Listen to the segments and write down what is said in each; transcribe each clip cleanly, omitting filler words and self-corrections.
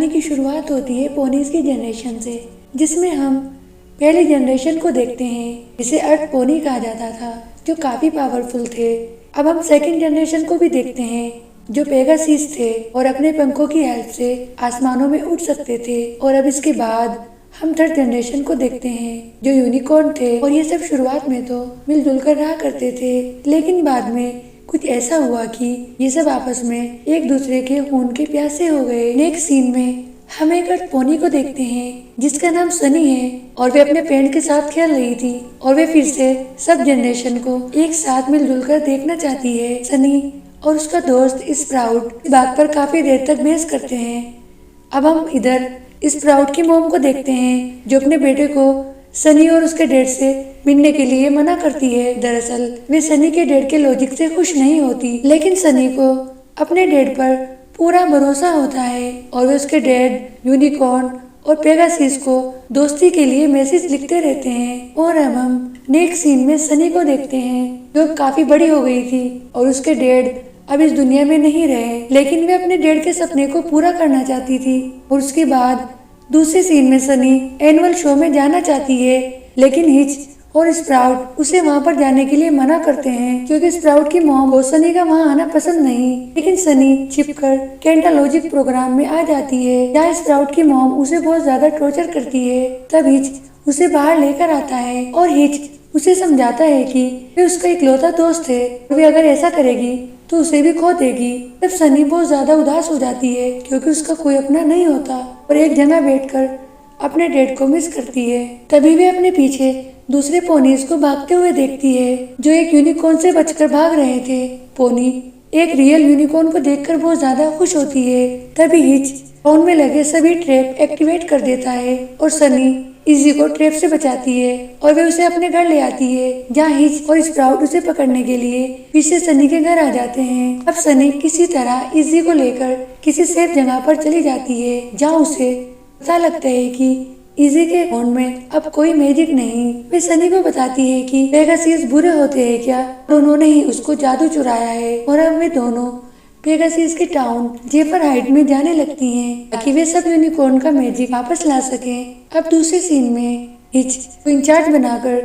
कहानी की शुरुआत होती है पोनीज की जनरेशन से, जिसमें हम पहली जनरेशन को देखते हैं जिसे अर्थ पोनी कहा जाता था, जो काफी पावरफुल थे। अब हम सेकंड जनरेशन को भी देखते हैं जो पेगासीस थे और अपने पंखों की हेल्प से आसमानों में उड़ सकते थे। और अब इसके बाद हम थर्ड जनरेशन को देखते हैं जो यूनिकॉर्न थे। और ये सब शुरुआत में तो मिलजुल कर रहा करते थे, लेकिन बाद में कुछ ऐसा हुआ कि ये सब आपस में एक दूसरे के खून के प्यासे हो गए। नेक्स्ट सीन में हम एक अर्थ पोनी को देखते हैं जिसका नाम सनी है और वे अपने फ्रेंड के साथ खेल रही थी और वे फिर से सब जनरेशन को एक साथ मिलजुल कर देखना चाहती है। सनी और उसका दोस्त स्प्राउट इस बात पर काफी देर तक बहस करते हैं। अब हम इधर स्प्राउट की मॉम को देखते हैं जो अपने बेटे को सनी और उसके डैड से मिलने के लिए मना करती है। दरअसल वे सनी के डैड के लॉजिक से खुश नहीं होती, लेकिन सनी को अपने डैड पर पूरा भरोसा होता है और वे उसके डैड, यूनिकॉर्न और पेगासीस को दोस्ती के लिए मैसेज लिखते रहते हैं। और अब हम नेक्स्ट सीन में सनी को देखते हैं जो काफी बड़ी हो गई थी और उसके डैड अब इस दुनिया में नहीं रहे, लेकिन वे अपने डैड के सपने को पूरा करना चाहती थी। और उसके बाद दूसरे सीन में सनी एनुअल शो में जाना चाहती है, लेकिन हिच और स्प्राउट उसे वहाँ पर जाने के लिए मना करते हैं क्योंकि स्प्राउट की मॉम को सनी का वहाँ आना पसंद नहीं। लेकिन सनी छिपकर कैंटालॉजिक प्रोग्राम में आ जाती है जहाँ स्प्राउट की मॉम उसे बहुत ज्यादा टॉर्चर करती है। तब हिच उसे बाहर लेकर आता है और हिच उसे समझाता है कि वे उसका इकलौता दोस्त है, वे अगर ऐसा करेगी तो उसे भी खो देगी। तब सनी बहुत ज्यादा उदास हो जाती है क्योंकि उसका कोई अपना नहीं होता और एक जगह बैठकर अपने डैड को मिस करती है। तभी वे अपने पीछे दूसरे पोनीज को भागते हुए देखती है जो एक यूनिकॉर्न से बचकर भाग रहे थे। पोनी एक रियल यूनिकॉर्न को देखकर बहुत ज्यादा खुश होती है। तभी हिच फोन में लगे सभी ट्रैप एक्टिवेट कर देता है और सनी इजी को ट्रैप से बचाती है और वे उसे अपने घर ले आती है जहाँ हिच और स्प्राउट उसे पकड़ने के लिए फिर से सनी के घर आ जाते हैं। अब सनी किसी तरह इजी को लेकर किसी सेफ जगह पर चली जाती है जहाँ उसे पता लगता है कि इजी के फोन में अब कोई मैजिक नहीं। वे सनी को बताती है कि पेगासीस बुरे होते हैं क्या, उन्होंने ही उसको जादू चुराया है। और अब वे दोनों पेगासीस के टाउन जेफर हाइट में जाने लगती हैं ताकि वे सब यूनिकॉर्न का मैजिक वापस ला सकें। अब दूसरे सीन में हिच को इंचार्ज बनाकर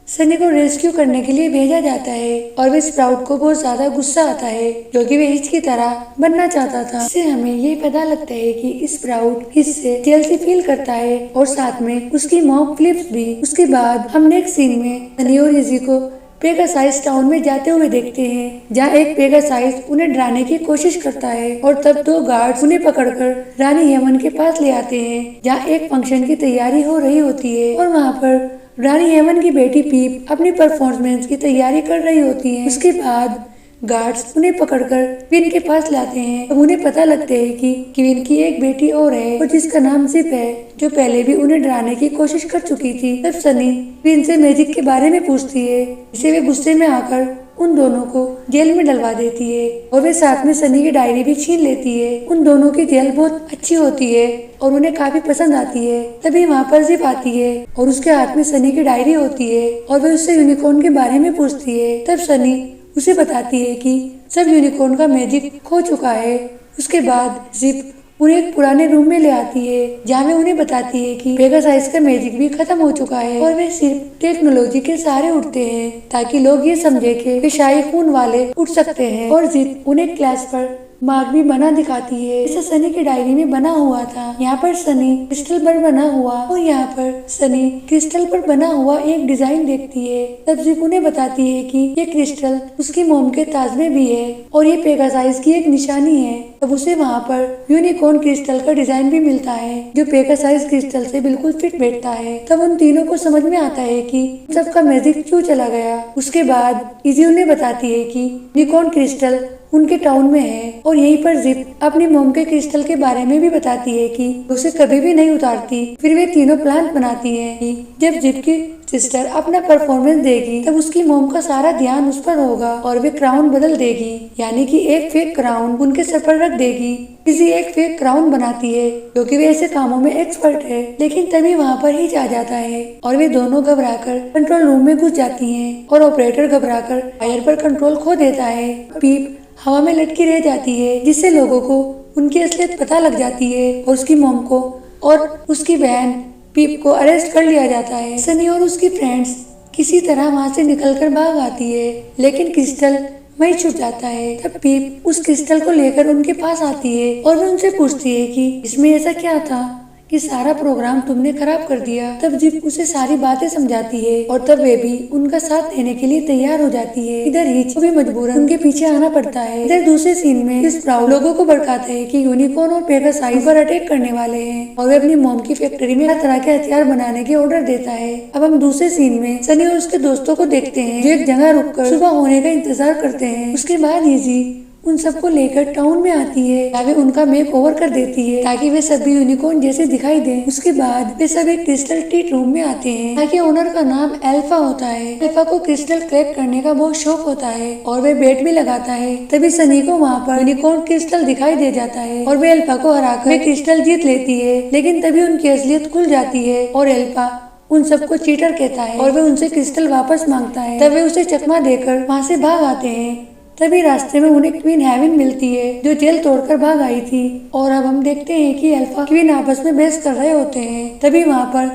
सनी को रेस्क्यू करने के लिए भेजा जाता है और वे स्प्राउट को बहुत ज्यादा गुस्सा आता है क्योंकि वे हिच की तरह बनना चाहता था। इससे हमें ये पता लगता है कि स्प्राउट हिच से जेलसी फील करता है और साथ में उसकी मॉम फ्लिप्स भी। उसके बाद हम नेक्स्ट सीन में सनी और इजी को पेगासाइस टाउन में जाते हुए देखते हैं जहाँ एक पेगासाइस उन्हें डराने की कोशिश करता है और तब दो गार्ड्स उन्हें पकड़कर रानी हेमन के पास ले आते हैं जहाँ एक फंक्शन की तैयारी हो रही होती है और वहाँ पर रानी हेमन की बेटी पीप अपनी परफॉर्मेंस की तैयारी कर रही होती है। उसके बाद गार्ड्स उन्हें पकड़कर क्वीन के पास लाते हैं। अब उन्हें पता लगता है कि क्वीन की एक बेटी और है और जिसका नाम जिप है, जो पहले भी उन्हें डराने की कोशिश कर चुकी थी। तब सनी क्वीन से मैजिक के बारे में पूछती है, इसे वे गुस्से में आकर उन दोनों को जेल में डलवा देती है और वे साथ में सनी की डायरी भी छीन लेती है। उन दोनों की जेल बहुत अच्छी होती है और उन्हें काफी पसंद आती है। तभी वहाँ पर जिप आती है और उसके हाथ में सनी की डायरी होती है और वे उससे यूनिकॉर्न के बारे में पूछती है। तब सनी उसे बताती है कि सब यूनिकॉर्न का मैजिक खो चुका है। उसके बाद जिप उन्हें एक पुराने रूम में ले आती है जहाँ वे उन्हें बताती है कि पेगासाइस का मैजिक भी खत्म हो चुका है और वे सिर्फ टेक्नोलॉजी के सहारे उठते हैं ताकि लोग ये समझे कि वे शाही खून वाले उठ सकते हैं। और जिप उन्हें क्लास पर मार्क भी बना दिखाती है जैसा सनी की डायरी में बना हुआ था। यहाँ पर सनी क्रिस्टल पर बना हुआ और यहाँ पर सनी क्रिस्टल पर बना हुआ एक डिजाइन देखती है। तब जिप उन्हें बताती है कि ये क्रिस्टल उसकी मोम के ताज में भी है और ये पेगासाइस की एक निशानी है। तब उसे वहाँ पर यूनिकॉर्न क्रिस्टल का डिजाइन भी मिलता है जो पेगासाइस क्रिस्टल से बिल्कुल फिट बैठता है। तब उन तीनों को समझ में आता है कि सबका मैजिक क्यों चला गया। उसके बाद इजी उन्हें बताती है कि यूनिकॉर्न क्रिस्टल उनके टाउन में है और यहीं पर जिप अपनी मोम के क्रिस्टल के बारे में भी बताती है कि उसे कभी भी नहीं उतारती। फिर वे तीनों प्लान बनाती हैं कि जब जिप की सिस्टर अपना परफॉर्मेंस देगी तब उसकी मोम का सारा ध्यान उस पर होगा और वे क्राउन बदल देगी, यानी कि एक फेक क्राउन उनके सर पर रख देगी। किसी एक फेक क्राउन बनाती है क्योंकि वे ऐसे कामों में एक्सपर्ट है। लेकिन तभी वहाँ पर हिच आ जाता है और वे दोनों घबराकर कंट्रोल रूम में घुस जाती हैं और ऑपरेटर घबराकर फायर पर कंट्रोल खो देता है। पीप हवा में लटकी रह जाती है जिससे लोगों को उनकी असलियत पता लग जाती है और उसकी मॉम को और उसकी बहन पीप को अरेस्ट कर लिया जाता है। सनी और उसकी फ्रेंड्स किसी तरह वहाँ से निकलकर भाग आती है, लेकिन क्रिस्टल वहीं छुप जाता है। तब पीप उस क्रिस्टल को लेकर उनके पास आती है और वो उनसे पूछती है कि इसमें ऐसा क्या था कि सारा प्रोग्राम तुमने खराब कर दिया। तब जिप उसे सारी बातें समझाती है और तब वे भी उनका साथ देने के लिए तैयार हो जाती है। इधर हिच को भी मजबूरन उनके पीछे आना पड़ता है। इधर दूसरे सीन में स्प्राउट लोगों को भड़काता है कि यूनिकॉर्न और पेगासाइज पर अटैक करने वाले हैं और वे अपनी मॉम की फैक्ट्री में हर तरह के हथियार बनाने के ऑर्डर देता है। अब हम दूसरे सीन में सनी और उसके दोस्तों को देखते हैं जो एक जगह रुककर सुबह होने का इंतजार करते हैं। उसके बाद इजी उन सबको लेकर टाउन में आती है, वे उनका मेक ओवर कर देती है ताकि वे सभी यूनिकॉर्न जैसे दिखाई दें। उसके बाद वे सभी क्रिस्टल टीट रूम में आते हैं ताकि ओनर का नाम अल्फा होता है। अल्फा को क्रिस्टल क्रैक करने का बहुत शौक होता है और वे बेट भी लगाता है। तभी सनी को वहाँ पर यूनिकॉर्न क्रिस्टल दिखाई दे जाता है और वे अल्फा को हराकर क्रिस्टल जीत लेती है। लेकिन तभी उनकी असलियत खुल जाती है और अल्फा उन सबको चीटर कहता है और वे उनसे क्रिस्टल वापस मांगता है। तब वे उसे चकमा देकर वहाँ से भाग आते हैं। तभी रास्ते में उन्हें क्वीन हेवन मिलती है जो जेल तोड़कर भाग आई थी और अब हम देखते हैं कि अल्फा क्वीन आपस में बहस कर रहे होते हैं। तभी वहाँ पर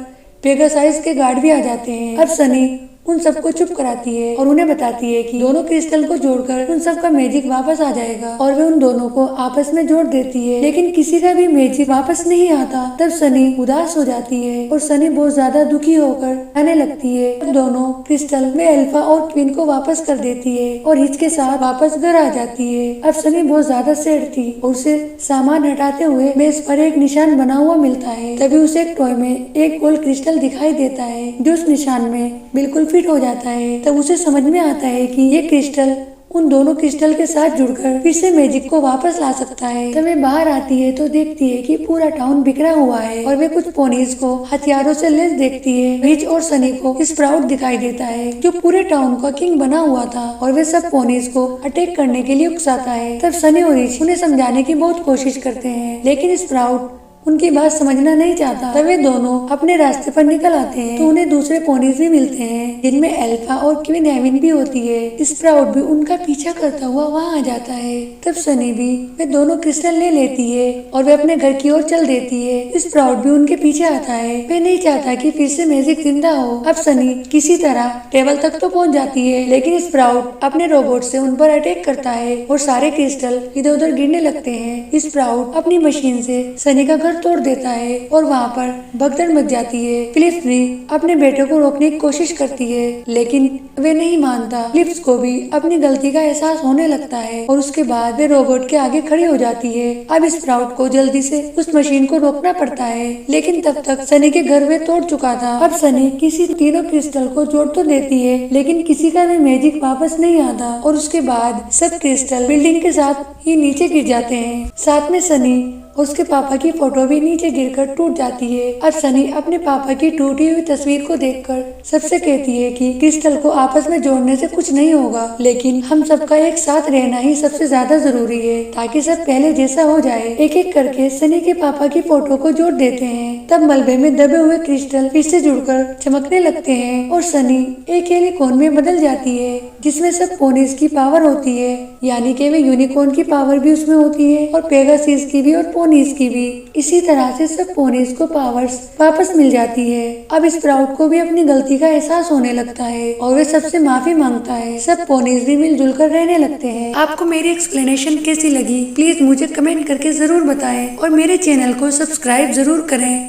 पेगासाइज के गार्ड भी आ जाते हैं। अब सनी उन सबको चुप कराती है और उन्हें बताती है कि दोनों क्रिस्टल को जोड़कर उन सबका मैजिक वापस आ जाएगा और वे उन दोनों को आपस में जोड़ देती है, लेकिन किसी का भी मैजिक वापस नहीं आता। तब सनी उदास हो जाती है और सनी बहुत ज्यादा दुखी होकर आने लगती है। तब दोनों क्रिस्टल में अल्फा और क्वीन को वापस कर देती है और हिच के साथ वापस घर आ जाती है। अब सनी बहुत ज्यादा सैड थी और उसे सामान हटाते हुए मेज पर एक निशान बना हुआ मिलता है। तभी उसे एक टॉय में एक गोल्ड क्रिस्टल दिखाई देता है जो उस निशान में बिल्कुल फिट हो जाता है। तब उसे समझ में आता है कि ये क्रिस्टल उन दोनों क्रिस्टल के साथ जुड़कर फिर से मैजिक को वापस ला सकता है। तब वे बाहर आती है तो देखती है कि पूरा टाउन बिखरा हुआ है और वे कुछ पोनीज को हथियारों से लैस देखती है। रिच और सनी को स्प्राउट दिखाई देता है जो पूरे टाउन का किंग बना हुआ था और वे सब पोनीज को अटैक करने के लिए उकसाता है। तब सनी और रिच उन्हें समझाने की बहुत कोशिश करते हैं, लेकिन स्प्राउट उनकी बात समझना नहीं चाहता। तब वे दोनों अपने रास्ते पर निकल आते हैं तो उन्हें दूसरे पोनीज भी मिलते हैं जिनमें अल्फा और क्वीन हेवन भी होती है। स्प्राउट भी उनका पीछा करता हुआ वहाँ आ जाता है। तब सनी भी वे दोनों क्रिस्टल ले लेती है और वे अपने घर की ओर चल देती है। स्प्राउट भी उनके पीछे आता है। वे नहीं चाहता कि फिर से मैजिक जिंदा हो। अब सनी किसी तरह टेबल तक तो पहुँच जाती है, लेकिन स्प्राउट अपने रोबोट से उन पर अटैक करता है और सारे क्रिस्टल इधर उधर गिरने लगते हैं। स्प्राउट अपनी मशीन से सनी का घर तोड़ देता है और वहाँ पर भगदड़ मच जाती है। फिलिप्स भी अपने बेटे को रोकने की कोशिश करती है, लेकिन वे नहीं मानता। फिलिप्स को भी अपनी गलती का एहसास होने लगता है और उसके बाद वे रोबोट के आगे खड़ी हो जाती है। अब स्प्राउट को जल्दी से उस मशीन को रोकना पड़ता है, लेकिन तब तक सनी के घर वे तोड़ चुका था। अब सनी किसी तीनों क्रिस्टल को जोड़ तो देती है, लेकिन किसी का भी मैजिक वापस नहीं आता और उसके बाद सब क्रिस्टल बिल्डिंग के साथ ही नीचे गिर जाते हैं। साथ में सनी उसके पापा की फोटो भी नीचे गिरकर टूट जाती है। अब सनी अपने पापा की टूटी हुई तस्वीर को देखकर सबसे कहती है कि क्रिस्टल को आपस में जोड़ने से कुछ नहीं होगा, लेकिन हम सबका एक साथ रहना ही सबसे ज्यादा जरूरी है ताकि सब पहले जैसा हो जाए। एक एक करके सनी के पापा की फोटो को जोड़ देते हैं। तब मलबे में दबे हुए क्रिस्टल फिर से जुड़कर चमकने लगते हैं और सनी एक यूनिकॉर्न में बदल जाती है जिसमें सब पोनीज की पावर होती है, यानी कि वे यूनिकॉर्न की पावर भी उसमें होती है और पेगासस की भी और पोनीज की भी। इसी तरह से सब पोनीज को पावर्स वापस मिल जाती है। अब स्प्राउट को भी अपनी गलती का एहसास होने लगता है और वे सबसे माफी मांगता है। सब पोनीज भी मिलजुल कर रहने लगते हैं। आपको मेरी एक्सप्लेनेशन कैसी लगी प्लीज मुझे कमेंट करके जरूर बताएं और मेरे चैनल को सब्सक्राइब जरूर करें।